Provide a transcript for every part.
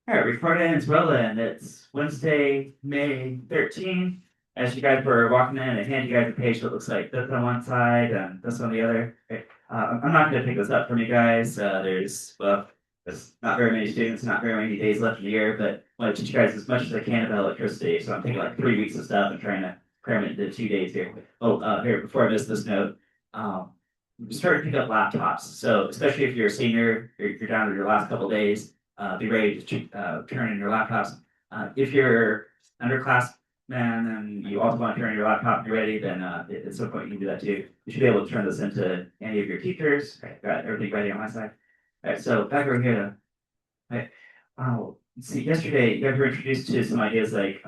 All right, recording as well, and it's Wednesday, May 13th. As you guys were walking in, I handed you guys a page that looks like this on one side and this on the other. Okay. I'm not going to pick this up from you guys. There's not very many students, not very many days left in the year, but I want to teach you guys as much as I can about electricity. So I'm taking like 3 weeks of stuff and trying to cram it into 2 days here. Here, before I miss this note, start to pick up laptops. So especially if you're a senior, you're down to your last couple of days, be ready to turn in your laptops. If you're underclassmen and you also want to turn in your laptop and you're ready, then at some point you can do that too. You should be able to turn this into any of your teachers. Right, got everything ready on my side. All right, so back over here. Right. Let's see, yesterday you guys were introduced to some ideas like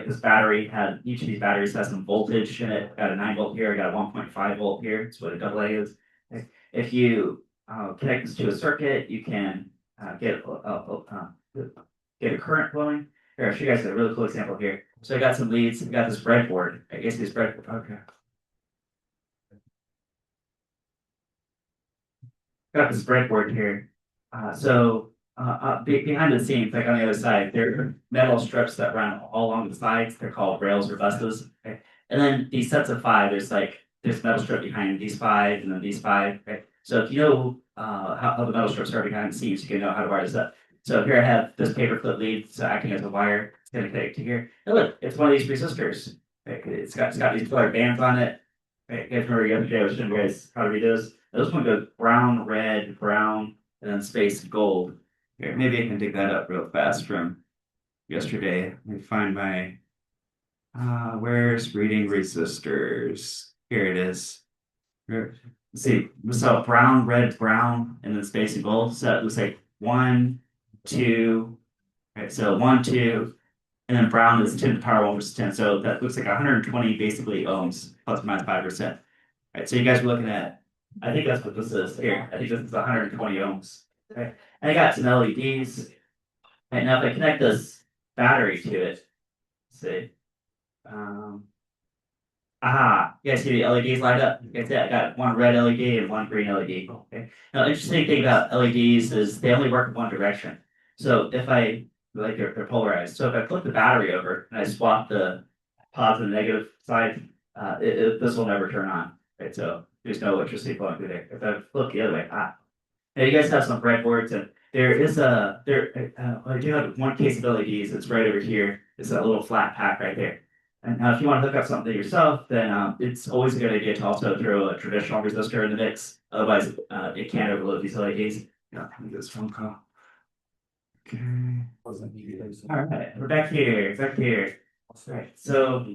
this battery had each of these batteries has some voltage in it. Got a 9 volt here, I got a 1.5 volt here. That's what a double A is. Okay. If you connect this to a circuit, you can get a current flowing. Here, I'll show you guys a really cool example here. So I got some leads. I got this breadboard. I guess this breadboard. Okay. Got this breadboard here. Behind the scenes, like on the other side, there are metal strips that run all along the sides. They're called rails or buses. Okay? And then these sets of five, there's metal strip behind these five and then these five. Okay? So if you know how the metal strips are behind the scenes, you can know how to wire this up. So here I have this paperclip lead, so acting as a wire. It's going to connect to here. And look, it's one of these resistors. Okay? It's got these colored bands on it. Okay? You guys remember yesterday I was showing you guys how to read those. This one goes brown, red, brown, and then space gold. Here, maybe I can dig that up real fast from yesterday. Let me find my where's reading resistors? Here it is. Let's see, so brown, red, brown, and then space and gold. So it looks like one, two. Right, so one, two, and then brown is 10 to the power 1 versus 10. So that looks like 120 basically ohms plus or minus 5%. Right, so you guys are looking at, I think that's what this is here. I think this is 120 ohms. Okay. And I got some LEDs. And now if I connect this battery to it, let's see. You guys see the LEDs light up? You guys see, I got one red LED and one green LED. Okay. Now, interesting thing about LEDs is they only work in one direction. So if I, like they're polarized. So if I flip the battery over and I swap the positive and negative side, this will never turn on. Right. So there's no electricity flowing through there. If I flip the other way, now you guys have some breadboards, and I do have one case of LEDs. It's right over here. It's a little flat pack right there. And now, if you want to hook up something yourself, then it's always a good idea to also throw a traditional resistor in the mix. Otherwise, it can't overload these LEDs. Yeah, let me get this phone call. Okay. All right, we're back here. Back here. All right, so.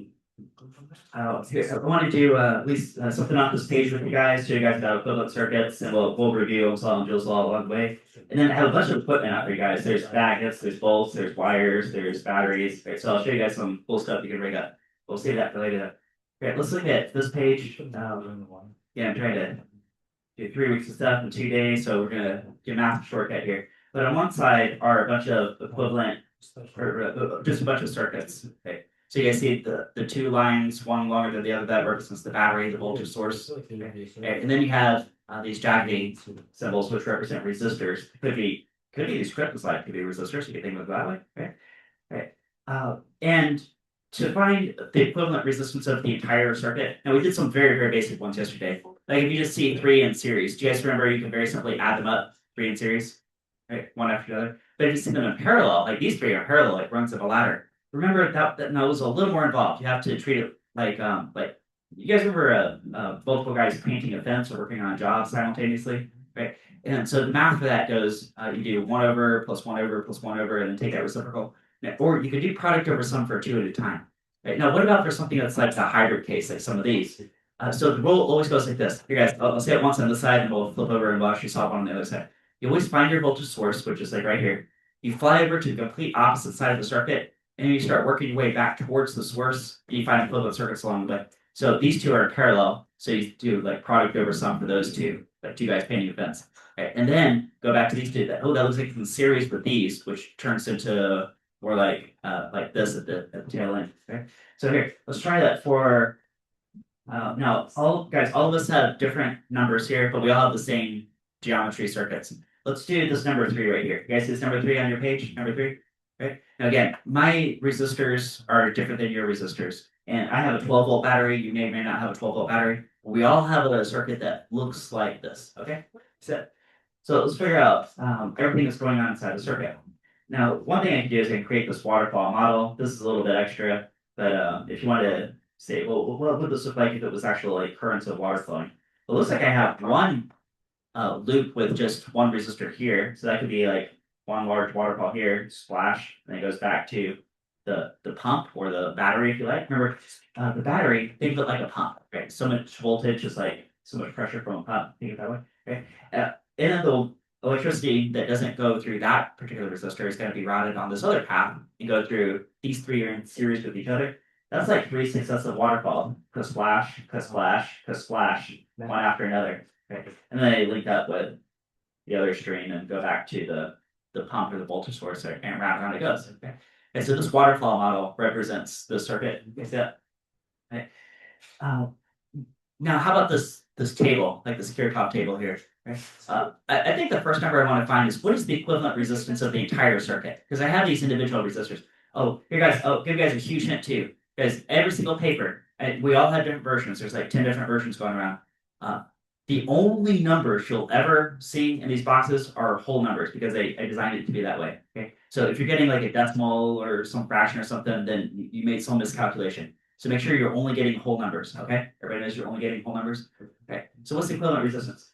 I want to do at least something off this page with you guys, show you guys about equivalent circuits, and we'll review Ohm's law and Joule's law along the way. And then I have a bunch of equipment out for you guys. There's magnets, there's bolts, there's wires, there's batteries. Okay, so I'll show you guys some cool stuff you can rig up. We'll save that for later. Okay, let's look at this page. Yeah, I'm trying to do 3 weeks of stuff in 2 days, so we're gonna do a massive shortcut here. But on one side are a bunch of equivalent, or just a bunch of circuits. Okay. So you guys see the two lines, one longer than the other, that represents the battery, the voltage source. Okay. And then you have these jaggedy symbols, which represent resistors. Could be these cryptos like could be resistors. You can think of it that way. Okay. Okay. And to find the equivalent resistance of the entire circuit, and we did some very, very basic ones yesterday. Like if you just see three in series, do you guys remember you can very simply add them up, three in series, right? One after the other. But if you see them in parallel, like these three are parallel, like rungs of a ladder. Remember that was a little more involved. You have to treat it like you guys remember multiple guys painting a fence or working on a job simultaneously, right? And so the math for that goes you do 1 over plus 1 over plus 1 over and then take that reciprocal. Or you could do product over sum for two at a time. Right? Now, what about for something that's like a hybrid case, like some of these? So the rule always goes like this. Here, guys, I'll say it once on this side, and we'll flip over and we'll actually solve one on the other side. You always find your voltage source, which is like right here. You fly over to the complete opposite side of the circuit, and then you start working your way back towards the source, and you find equivalent circuits along the way. So these two are in parallel. So you do like product over sum for those two, like two guys painting a fence. Okay, and then go back to these two. That looks like it's in series with these, which turns into more like this at the tail end. Okay, so here, let's try that for now. All of us have different numbers here, but we all have the same geometry circuits. let's do this number 3 right here. You guys see this number 3 on your page? Number 3? Right? Now again, my resistors are different than your resistors. And I have a 12-volt battery. You may or may not have a 12-volt battery. We all have a circuit that looks like this. Okay? So let's figure out everything that's going on inside the circuit. Now, one thing I can do is I can create this waterfall model. This is a little bit extra, but if you want to say, well, what would this look like if it was actually like currents of water flowing? It looks like I have one loop with just one resistor here. So that could be like one large waterfall here, splash, and it goes back to the pump or the battery, if you like. Remember, the battery, think of it like a pump, right? So much voltage is like so much pressure from a pump. Think of it that way, right? And then the electricity that doesn't go through that particular resistor is going to be routed on this other path and go through these three are in series with each other. That's like three successive waterfalls, splash, splash, splash, one after another. Right? And then they link up with the other string and go back to the pump or the voltage source and round it goes. Okay. And so this waterfall model represents the circuit. Right? Now, how about this table, like the secure top table here? Right? I think the first number I want to find is what is the equivalent resistance of the entire circuit? Because I have these individual resistors. Oh, here guys, give you guys a huge hint too. Guys, every single paper, we all have different versions. There's like 10 different versions going around. The only numbers you'll ever see in these boxes are whole numbers because I designed it to be that way. Okay. So if you're getting like a decimal or some fraction or something, then you made some miscalculation. So make sure you're only getting whole numbers. Okay. Everybody knows you're only getting whole numbers. Okay. So what's the equivalent resistance?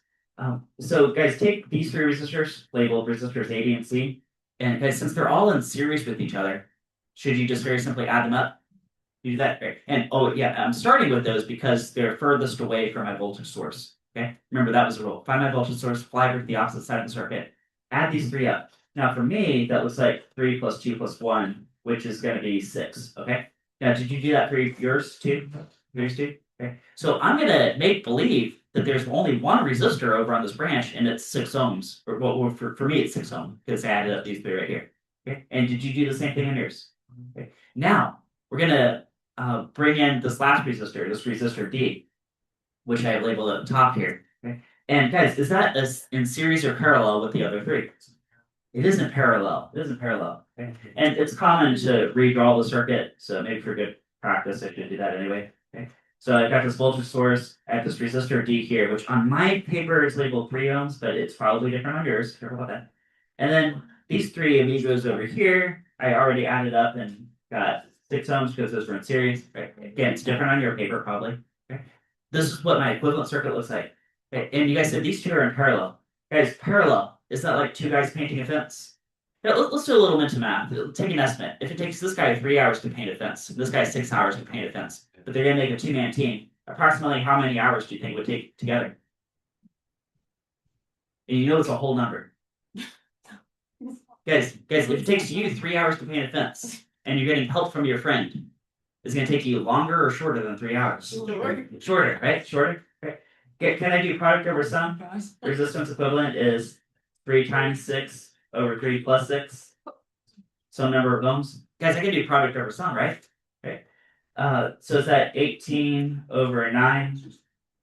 So guys, take these three resistors labeled resistors A, B, and C. And guys, since they're all in series with each other, should you just very simply add them up? You do that. Right? And oh yeah, I'm starting with those because they're furthest away from my voltage source. Okay, remember that was the rule. Find my voltage source, fly over to the opposite side of the circuit, add these three up. Now for me, that looks like 3 plus 2 plus 1, which is going to be 6. Okay. Now, did you do that for yours too? Yours too? Okay. So I'm going to make believe that there's only one resistor over on this branch, and it's 6 ohms. Or well, for me, it's 6 ohms because I added up these three right here. Okay. And did you do the same thing on yours? Okay. Now we're going to bring in this last resistor, this resistor D, which I have labeled at the top here. Okay. And guys, is that in series or parallel with the other three? It isn't parallel. It isn't parallel. Okay. And it's common to redraw the circuit, so maybe for good practice, I should do that anyway. Okay. So I've got this voltage source, I have this resistor D here, which on my paper is labeled 3 ohms, but it's probably different on yours. Careful about that. And then these three amigos over here, I already added up and got 6 ohms because those were in series. Right. Again, it's different on your paper probably. Okay. This is what my equivalent circuit looks like. Okay. And you guys said these two are in parallel. Guys, parallel. Is that like two guys painting a fence? Now, let's do a little mental math. Take an estimate. If it takes this guy 3 hours to paint a fence, and this guy 6 hours to paint a fence, but they're going to make a two-man team, approximately how many hours do you think it would take together? And you know it's a whole number. Guys, if it takes you 3 hours to paint a fence, and you're getting help from your friend, it's going to take you longer or shorter than 3 hours? Shorter, right? Shorter. Right. Can I do product over sum? Resistance equivalent is 3 times 6 over 3 plus 6. Some number of ohms. Guys, I can do product over sum, right? Okay. So is that 18 over 9?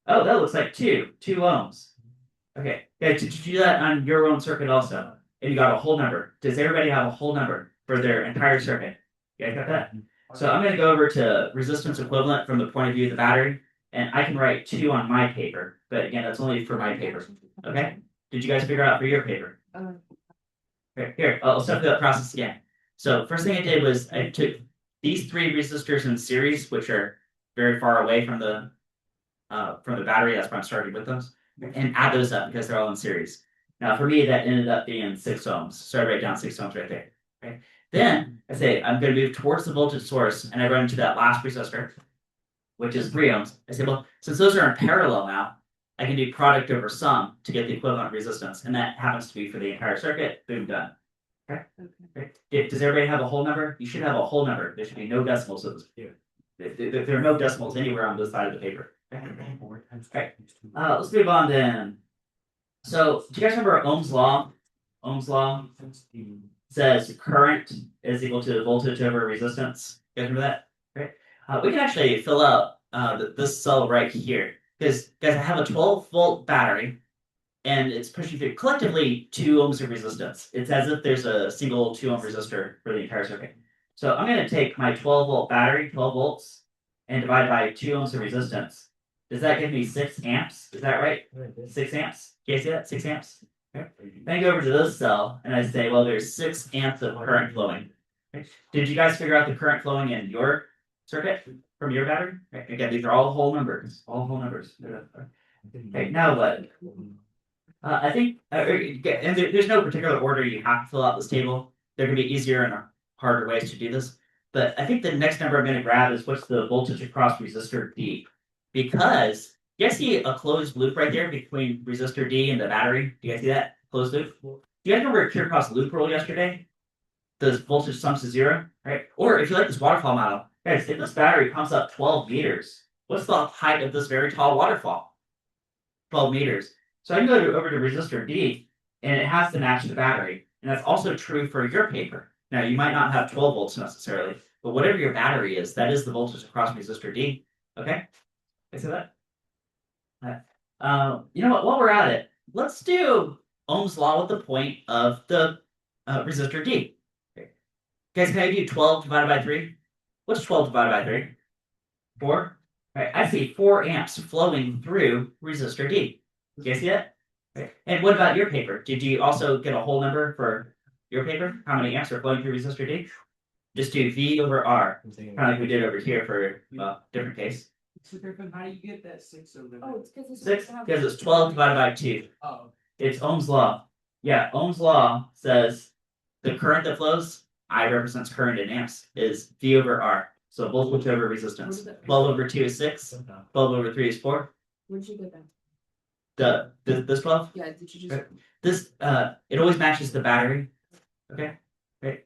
Oh, that looks like 2 ohms. Okay. Guys, did you do that on your own circuit also? And you got a whole number. Does everybody have a whole number for their entire circuit? You guys got that? So I'm going to go over to resistance equivalent from the point of view of the battery. And I can write 2 on my paper. But again, that's only for my paper. Okay? Did you guys figure out for your paper? Here, I'll step through that process again. So first thing I did was I took these 3 resistors in series, which are very far away from the battery. That's why I'm starting with those, and add those up because they're all in series. Now for me, that ended up being 6 ohms. So I write down 6 ohms right there. Okay. Then I say I'm going to move towards the voltage source, and I run into that last resistor, which is 3 ohms. I say, well, since those are in parallel now, I can do product over sum to get the equivalent resistance, and that happens to be for the entire circuit. Boom, done. Okay. Does everybody have a whole number? You should have a whole number. There should be no decimals. There are no decimals anywhere on this side of the paper. Okay. Let's move on then. So, do you guys remember Ohm's law? Ohm's law says current is equal to voltage over resistance. You guys remember that? Right. We can actually fill out this cell right here. Because guys, I have a 12-volt battery, and it's pushing through collectively 2 ohms of resistance. It's as if there's a single 2 ohm resistor for the entire circuit. So I'm going to take my 12-volt battery, 12 volts, and divide by 2 ohms of resistance. Does that give me 6 amps? Is that right? 6 amps? Can you see that? 6 amps? Okay. Then I go over to this cell and I say, well, there's 6 amps of current flowing. Okay. Did you guys figure out the current flowing in your circuit from your battery? Okay. Again, these are all whole numbers. All whole numbers. Okay, now what? I think, and there's no particular order you have to fill out this table. There can be easier and harder ways to do this. But I think the next number I'm going to grab is what's the voltage across resistor D. Because you guys see a closed loop right there between resistor D and the battery? Do you guys see that closed loop? Do you guys remember Kirchhoff's loop rule yesterday? The voltage sums to 0, right? Or if you like this waterfall model, guys, if this battery pumps up 12 meters, what's the height of this very tall waterfall? 12 meters. So I can go over to resistor D, and it has to match the battery. And that's also true for your paper. Now, you might not have 12 volts necessarily, but whatever your battery is, that is the voltage across resistor D. Okay? I see that? You know what? While we're at it, let's do Ohm's law with the point of the resistor D. Okay. Guys, can I do 12 divided by 3? What's 12 divided by 3? 4? Right, I see 4 amps flowing through resistor D. You guys see that? Right. And what about your paper? Did you also get a whole number for your paper? How many amps are flowing through resistor D? Just do V over R, kind of like we did over here for different case. So Griffin, how do you get that 6 over there? Oh, it's because 6 because it's 12 divided by 2. Oh. It's Ohm's law. Yeah, Ohm's law says the current that flows, I represents current in amps, is V over R. So voltage over resistance. 12 over 2 is 6. 12 over 3 is 4. Where did you get that? This 12? Yeah, did you just? This it always matches the battery. Okay. Right.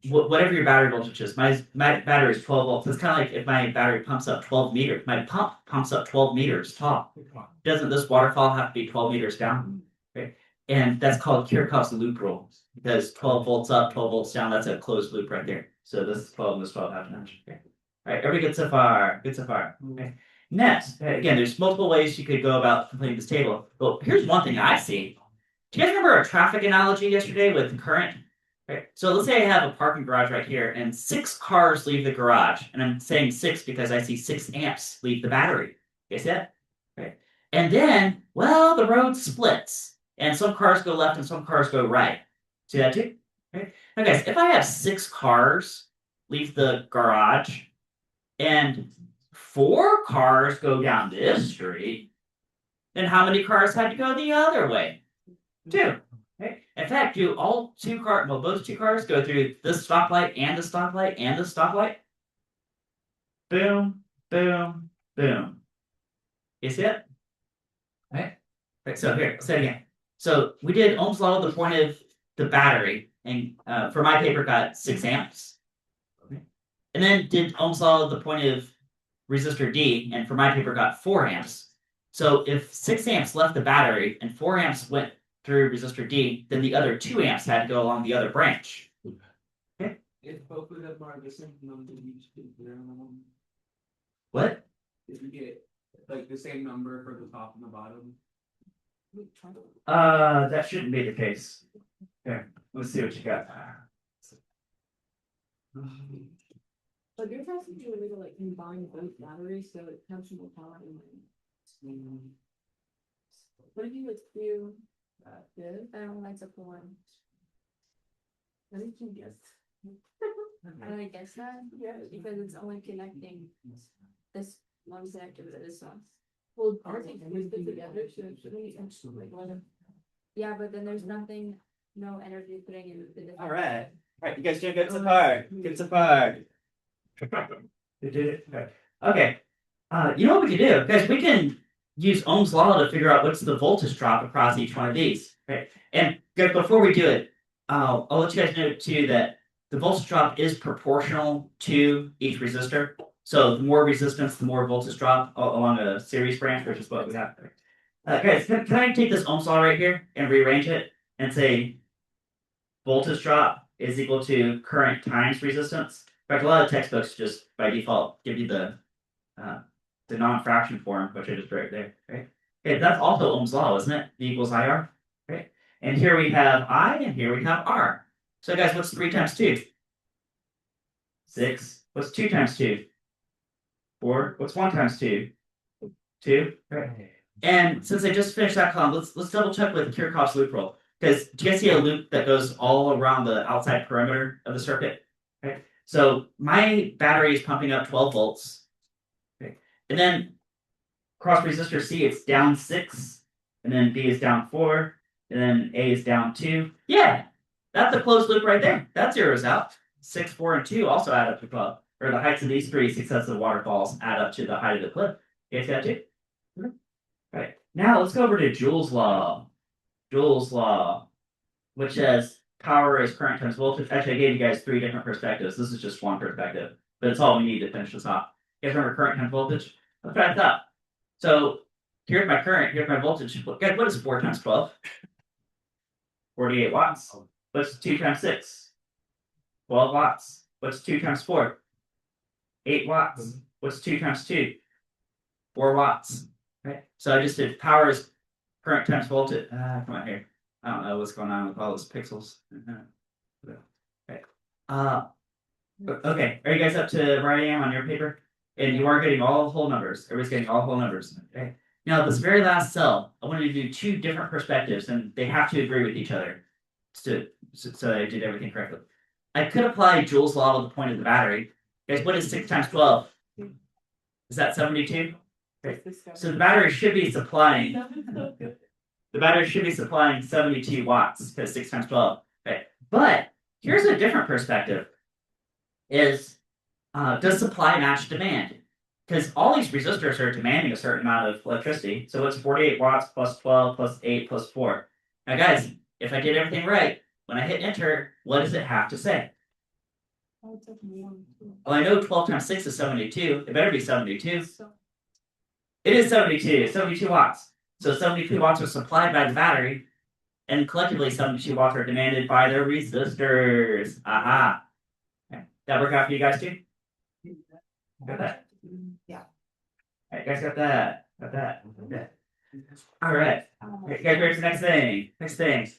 Whatever your battery voltage is, my battery is 12 volts. It's kind of like if my battery pumps up 12 meters. My pump pumps up 12 meters tall. Doesn't this waterfall have to be 12 meters down? Right. And that's called Kirchhoff's loop rule because 12 volts up, 12 volts down. That's a closed loop right there. So this 12 and this 12 have to match. Okay. All right. Everybody good so far? Good so far. Okay. Next, again, there's multiple ways you could go about completing this table. But here's one thing I see. Do you guys remember a traffic analogy yesterday with current? Right. So let's say I have a parking garage right here, and 6 cars leave the garage, and I'm saying 6 because I see 6 amps leave the battery. You see that? Right. And then, well, the road splits, and some cars go left and some cars go right. See that too? Right. Now, guys, if I have 6 cars leave the garage, and 4 cars go down this street, then how many cars had to go the other way? 2. Right? In fact, do all 2 cars, well, those 2 cars go through this stoplight and the stoplight and the stoplight? Boom, boom, boom. You see it? Right? Right, so here, let's say it again. So we did Ohm's law with the point of the battery, and for my paper got 6 amps. Okay. And then did Ohm's law with the point of resistor D, and for my paper got 4 amps. So if 6 amps left the battery and 4 amps went through resistor D, then the other 2 amps had to go along the other branch. Okay. If both of them are the same number, you just put them. What? If you get like the same number for the top and the bottom. That shouldn't be the case. Here, let's see what you got. But you're trying to do a way to like combine both batteries so it comes more power in. What if you like do this? I don't like to pull one. Let me keep guess. And I guess that because it's only connecting this one connector to this one. Well, aren't they connected together? Yeah, but then there's nothing, no energy putting in the different. All right, you guys doing good so far. Good so far. You did it. Okay. You know what we can do, guys? We can use Ohm's law to figure out what's the voltage drop across each one of these, right? And guys, before we do it, I'll let you guys know too that the voltage drop is proportional to each resistor. So the more resistance, the more voltage drop along a series branch, which is what we have. Guys, can I take this Ohm's law right here and rearrange it and say voltage drop is equal to current times resistance? In fact, a lot of textbooks just by default give you the non-fraction form, which I just wrote there, right? Okay, that's also Ohm's law, isn't it? E equals IR. Right? And here we have I, and here we have R. So guys, what's 3 times 2? 6. What's 2 times 2? 4. What's 1 times 2? 2. Right. And since I just finished that column, let's double check with Kirchhoff's loop rule. Because do you guys see a loop that goes all around the outside perimeter of the circuit? Right. So my battery is pumping up 12 volts. Okay. And then cross resistor C, it's down 6, and then B is down 4, and then A is down 2. Yeah, that's a closed loop right there. That zeroes out. 6, 4, and 2 also add up to 12. Or the heights of these 3 successive waterfalls add up to the height of the cliff. You guys got it too? All right. Now let's go over to Joule's law. Joule's law, which says power is current times voltage. Actually, I gave you guys 3 different perspectives. This is just one perspective, but it's all we need to finish this off. You guys remember current times voltage? Let's try this out. So here's my current, here's my voltage. Guys, what is 4 times 12? 48 watts. What's 2 times 6? 12 watts. What's 2 times 4? 8 watts. What's 2 times 2? 4 watts. Right? So I just did power is current times voltage. Come on here. I don't know what's going on with all those pixels. Okay. Okay. Are you guys up to where I am on your paper? And you are getting all whole numbers. Everybody's getting all whole numbers. Okay. Now, this very last cell, I wanted to do 2 different perspectives, and they have to agree with each other so I did everything correctly. I could apply Joule's law to the point of the battery. Guys, what is 6 times 12? Is that 72? Okay. So the battery should be supplying 72 watts because 6 times 12. Okay. But here's a different perspective. Does supply match demand? Because all these resistors are demanding a certain amount of electricity. So it's 48 watts plus 12 plus 8 plus 4. Now, guys, if I did everything right, when I hit enter, what does it have to say? Well, I know 12 times 6 is 72. It better be 72. It is 72. 72 watts. So 72 watts are supplied by the battery, and collectively 72 watts are demanded by the resistors. Aha. Okay. That work out for you guys too? Got that? Yeah. All right, guys got that. Got that. Okay. All right. Okay, guys, ready for the next thing? Next thing.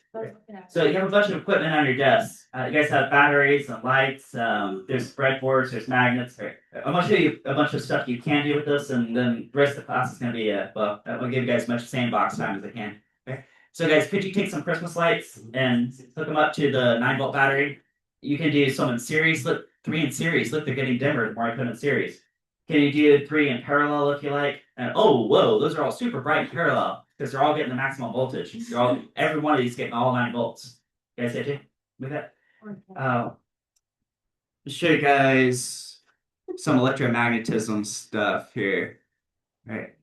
So you have a bunch of equipment on your desk. You guys have batteries and lights. There's breadboards. There's magnets. Right. I'm gonna show you a bunch of stuff you can do with this, and then the rest of the class is gonna be well, I'm gonna give you guys as much sandbox time as I can. Okay. So guys, could you take some Christmas lights and hook them up to the 9-volt battery? You can do some in series. Look, 3 in series. Look, they're getting dimmer the more I put in series. Can you do 3 in parallel if you like? And oh, whoa, those are all super bright in parallel because they're all getting the maximum voltage. Every one of these getting all 9 volts. You guys see with that? Show you guys some electromagnetism stuff here. All right.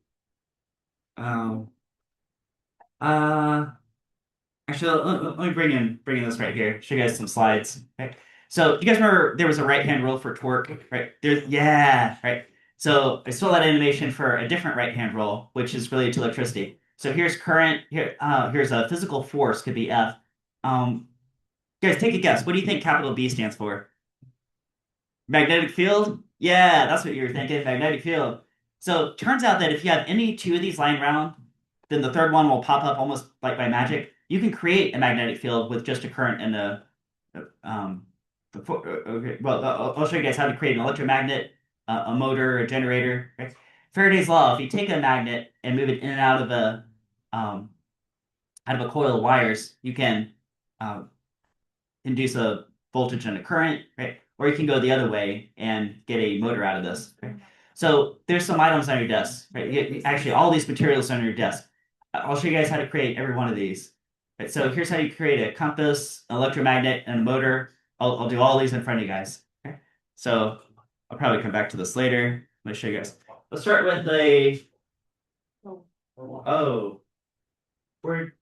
Actually, let me bring in this right here. Show you guys some slides. Okay. So you guys remember there was a right-hand rule for torque, right? Right. So I stole that animation for a different right-hand rule, which is related to electricity. So here's current. Here's a physical force, could be F. Guys, take a guess. What do you think capital B stands for? Magnetic field? Yeah, that's what you were thinking. Magnetic field. So turns out that if you have any 2 of these lying around, then the third one will pop up almost like by magic. You can create a magnetic field with just a current and okay. Well, I'll show you guys how to create an electromagnet, a motor, a generator. Right? Faraday's law: if you take a magnet and move it in and out of a coil of wires, you can induce a voltage and a current, right? Or you can go the other way and get a motor out of this. Right? So there's some items on your desk. Right? Actually, all these materials on your desk. I'll show you guys how to create every one of these. Right? So here's how you create a compass, an electromagnet, and a motor. I'll do all these in front of you guys. Okay? So I'll probably come back to this later. Let me show you guys. Let's start with where?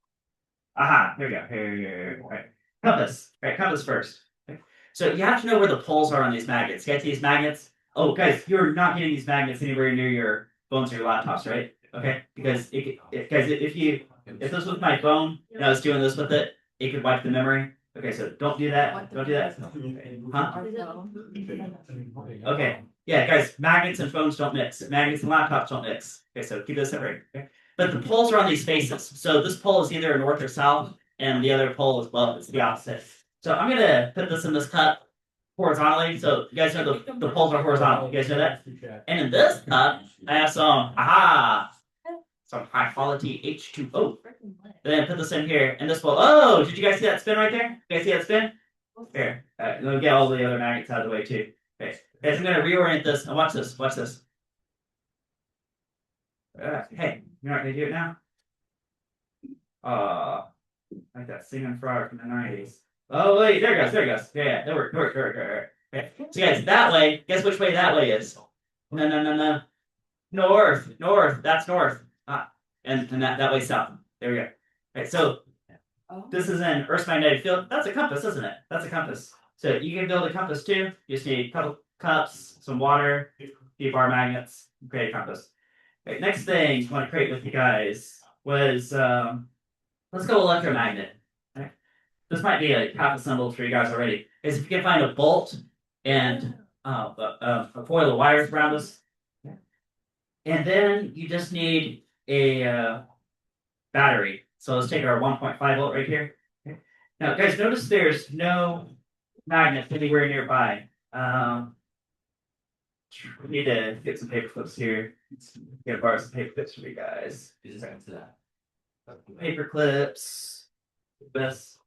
Aha, here we go. Here. Right. Compass. Right, compass first. Okay. So you have to know where the poles are on these magnets. Get these magnets. Oh, guys, you're not getting these magnets anywhere near your phones or your laptops, right? Okay, because if this was my phone and I was doing this with it, it could wipe the memory. Okay, so don't do that. Don't do that. Huh? Okay. Yeah, guys, magnets and phones don't mix. Magnets and laptops don't mix. Okay, so keep those separate. Okay. But the poles are on these faces. So this pole is either north or south, and the other pole is well, it's the opposite. So I'm gonna put this in this cup horizontally. So you guys know the poles are horizontal. You guys know that? And in this cup, I have some some high quality H2O. Then put this in here, and this will. Oh, did you guys see that spin right there? You guys see that spin? Here, let me get all the other magnets out of the way too. Okay, guys, I'm gonna reorient this. And watch this. Watch this. Hey, you're not gonna do it now? Like that singing frog from the 90s. Oh wait, there it goes. There it goes. Yeah, that worked. Okay. So guys, that way. Guess which way that way is? No. North. That's north. And that way south. There we go. Okay, so this is an Earth's magnetic field. That's a compass, isn't it? That's a compass. So you can build a compass too. You just need a couple cups, some water, a few bar magnets, create a compass. Okay, next thing I want to create with you guys was let's go electromagnet. Okay. This might be a half assembled for you guys already. Is if you can find a bolt and a coil of wires around this. And then you just need a battery. So let's take our 1.5 volt right here. Okay. Now, guys, notice there's no magnet anywhere nearby. We need to get some paper clips here. Get borrow some paper clips from you guys. Paper clips. This.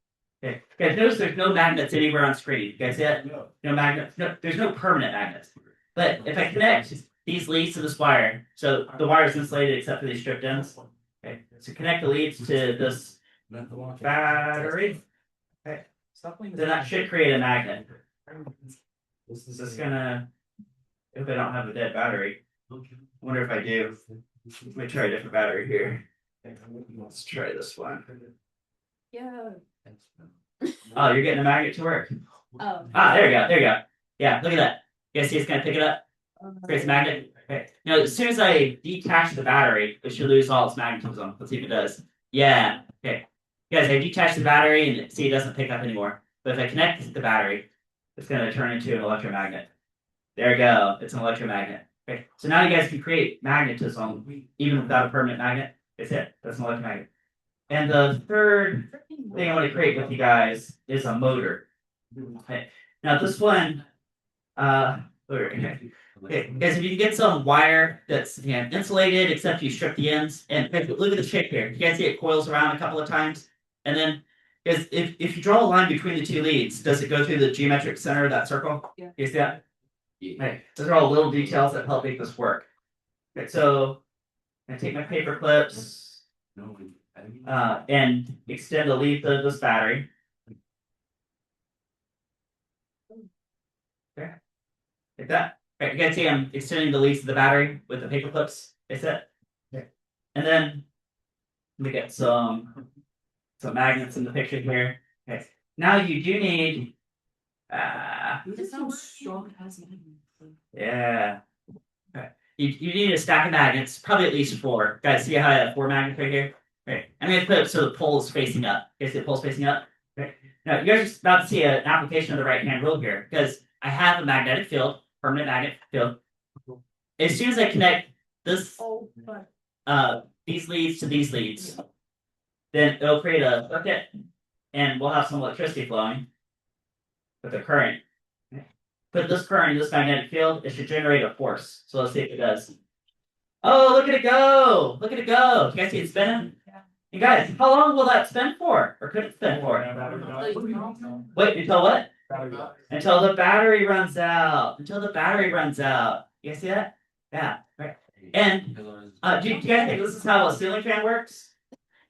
Okay. Guys, notice there's no magnets anywhere on screen. You guys see that? No magnets. No, there's no permanent magnets. But if I connect these leads to this wire, so the wire is insulated except for these stripped ends. Okay. So connect the leads to this battery. Okay. Then that should create a magnet. This is just gonna. If I don't have a dead battery, I wonder if I do. Let me try a different battery here. Let's try this one. Yeah. Oh, you're getting a magnet to work. Oh. There you go. Yeah, look at that. You guys see it's gonna pick it up? Creates a magnet. Okay. Now, as soon as I detach the battery, it should lose all its magnetism. Let's see if it does. Yeah. Okay. Guys, I detach the battery and see it doesn't pick up anymore. But if I connect the battery, it's gonna turn into an electromagnet. There we go. It's an electromagnet. Okay. So now you guys can create magnetism even without a permanent magnet. That's it. That's an electromagnet. And the third thing I want to create with you guys is a motor. Okay. Now this one, okay, guys, if you can get some wire that's insulated, except you strip the ends, and look at the shape here. You guys see it coils around a couple of times, and then because if you draw a line between the two leads, does it go through the geometric center of that circle? Yeah. You see that? Okay. Those are all little details that help make this work. Okay, so I take my paper clips and extend the lead to this battery. Okay, like that. Okay, you guys see I'm extending the leads to the battery with the paper clips. Is it? Okay. And then let me get some magnets in the picture here. Okay. Now you do need This sounds strong as magnets. yeah. Okay. You need a stack of magnets, probably at least 4. Guys, see how I have 4 magnets right here? Okay. I'm going to put it so the pole is facing up. You guys see the pole's facing up? Okay. Now, you guys are about to see an application of the right-hand rule here, because I have a magnetic field, permanent magnet field. As soon as I connect this, these leads to these leads, then it'll create a circuit, and we'll have some electricity flowing with the current. Put this current in this magnetic field, it should generate a force. So let's see if it does. Oh, look at it go! Look at it go! You guys see it spinning? Yeah. You guys, how long will that spin for? Or could it spin for? Wait, until what? Until the battery runs out. Until the battery runs out. You guys see that? Yeah. Right. And do you guys think this is how a ceiling fan works?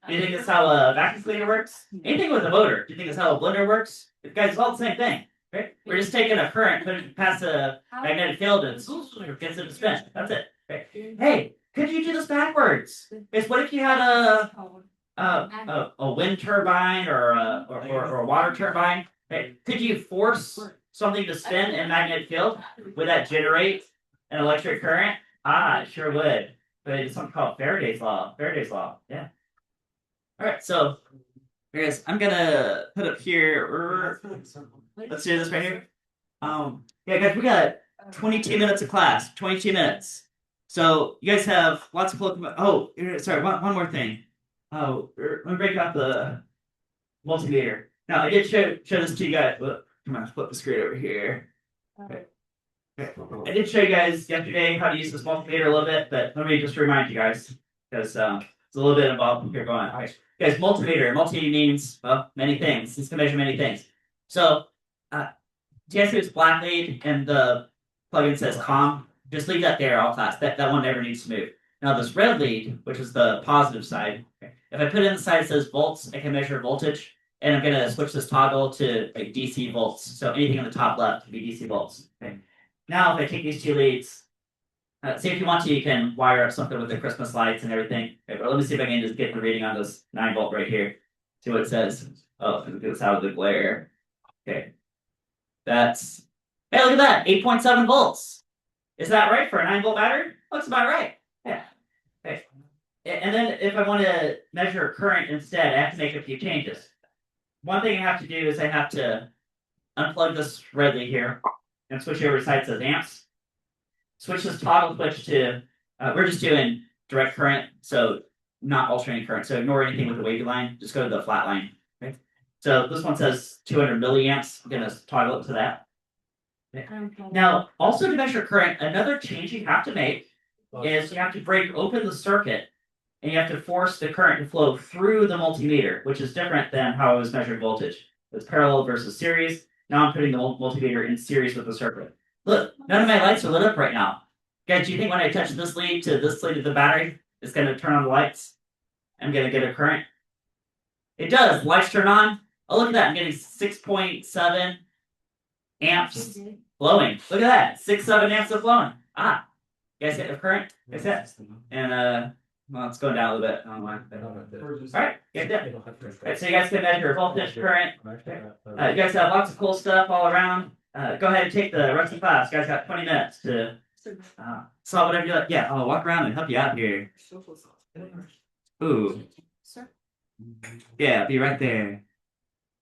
Do you think this is how a vacuum cleaner works? Anything with a motor. Do you think it's how a blender works? Guys, it's all the same thing. Right? We're just taking a current, put it past a magnetic field, and it gets it to spin. That's it. Right? Hey, could you do this backwards? Because what if you had a wind turbine or a water turbine? Right? Could you force something to spin in a magnetic field? Would that generate an electric current? It sure would. But it's something called Faraday's law. Faraday's law. Yeah. All right. So, guys, I'm gonna put up here. Let's do this right here. Yeah, guys, we got 22 minutes of class. 22 minutes. So you guys have lots of cool. Oh, sorry. One more thing. Oh, let me break out the multimeter. Now I did show this to you guys. Look, come on, flip the screen over here. Okay. I did show you guys yesterday how to use this multimeter a little bit, but let me just remind you guys because it's a little bit involved here going. All right, guys, multimeter. Multi means well many things. It's to measure many things. So, do you guys see this black lead and the plugin says COM? Just leave that there all class. That one never needs to move. Now this red lead, which is the positive side, if I put it in the side that says volts, I can measure voltage, and I'm gonna switch this toggle to like DC volts. So anything on the top left would be DC volts. Okay. Now if I take these two leads, see if you want to, you can wire up something with the Christmas lights and everything. Okay, but let me see if I can just get the reading on this 9 volt right here. See what it says. Oh, get this out of the glare. Okay. That's hey, look at that, 8.7 volts. Is that right for a 9 volt battery? Looks about right. Yeah. Okay. And then if I want to measure current instead, I have to make a few changes. One thing I have to do is I have to unplug this red lead here and switch over to side that says amps. Switch this toggle switch to we're just doing direct current, so not alternating current. So ignore anything with the wavy line. Just go to the flat line. Okay. So this one says 200 milliamps. I'm gonna toggle it to that. Now, also to measure current, another change you have to make is you have to break open the circuit and you have to force the current to flow through the multimeter, which is different than how I was measuring voltage. It's parallel versus series. Now I'm putting the multimeter in series with the circuit. Look, none of my lights are lit up right now. Guys, do you think when I touch this lead to this lead of the battery, it's going to turn on the lights? I'm going to get a current. It does. Lights turn on. Oh, look at that. I'm getting 6.7 amps flowing. Look at that. 7 amps of flowing. Ah, you guys get the current? Guys that? And well, it's going down a little bit. I don't know why. All right, get that. All right, so you guys can measure voltage, current. You guys have lots of cool stuff all around. Go ahead and take the rest of the class. You guys got 20 minutes to solve whatever you like. Yeah, I'll walk around and help you out here. Ooh. Yeah, be right there.